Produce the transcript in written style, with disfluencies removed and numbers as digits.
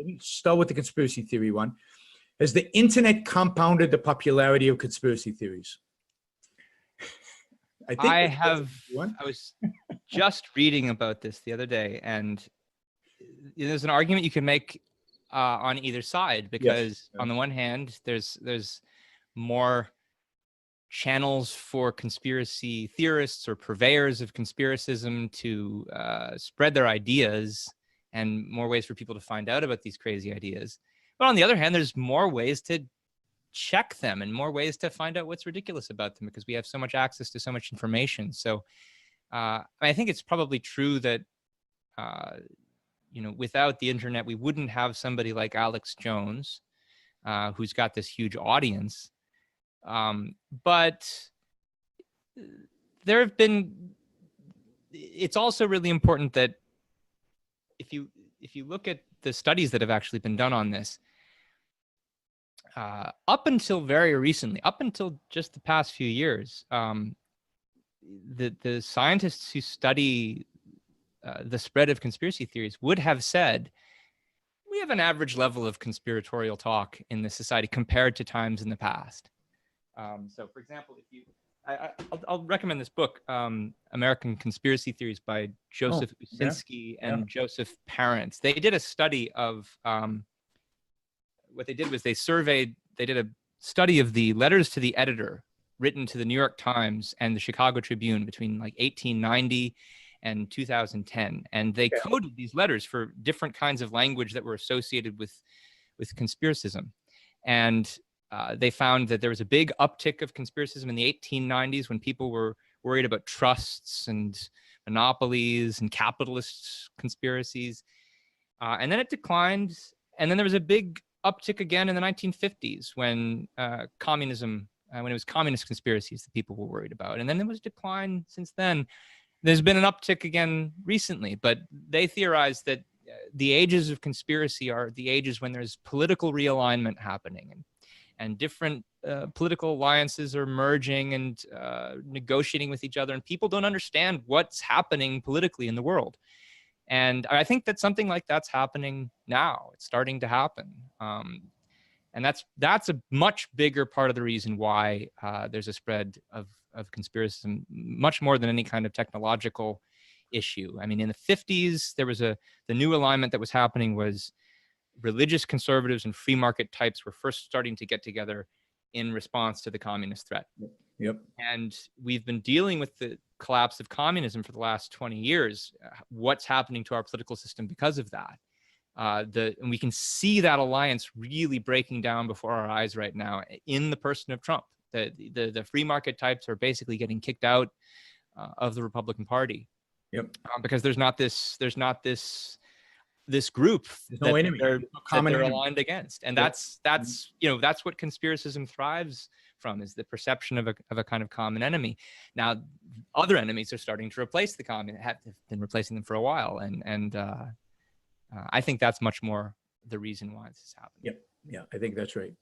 let me start with the conspiracy theory one. Has the internet compounded the popularity of conspiracy theories? I was just reading about this the other day, and there's an argument you can make on either side, because on the one hand, there's more channels for conspiracy theorists or purveyors of conspiracism to spread their ideas, and more ways for people to find out about these crazy ideas. But on the other hand, there's more ways to check them and more ways to find out what's ridiculous about them, because we have so much access to so much information. So I think it's probably true that without the internet, we wouldn't have somebody like Alex Jones, who's got this huge audience. But there have been, it's also really important that if you look at the studies that have actually been done on this, up until very recently, up until just the past few years, the scientists who study the spread of conspiracy theories would have said, we have an average level of conspiratorial talk in this society compared to times in the past. So, for example, I'll recommend this book, American Conspiracy Theories by Joseph Usinski and Joseph Parent. They did a study of, what they did was they did a study of the letters to the editor written to the New York Times and the Chicago Tribune between like 1890 and 2010. And they coded these letters for different kinds of language that were associated with conspiracism. And they found that there was a big uptick of conspiracism in the 1890s when people were worried about trusts and monopolies and capitalist conspiracies. And then it declined. And then there was a big uptick again in the 1950s when communism, when it was communist conspiracies that people were worried about. And then there was decline since then. There's been an uptick again recently, but they theorize that the ages of conspiracy are the ages when there's political realignment happening, and different political alliances are merging and negotiating with each other, and people don't understand what's happening politically in the world. And I think that something like that's happening now. It's starting to happen. And that's a much bigger part of the reason why there's a spread of conspiracism, much more than any kind of technological issue. I mean, in the 50s, there was the new alignment that was happening was religious conservatives and free market types were first starting to get together in response to the communist threat. Yep. And we've been dealing with the collapse of communism for the last 20 years. What's happening to our political system because of that? And we can see that alliance really breaking down before our eyes right now in the person of Trump. The free market types are basically getting kicked out of the Republican Party. Yep. Because there's not this group that they're aligned against, and that's what conspiracism thrives from, is the perception of a kind of common enemy. Now, other enemies are starting to replace the common, have been replacing them for a while, and I think that's much more the reason why this is happening. Yeah, I think that's right.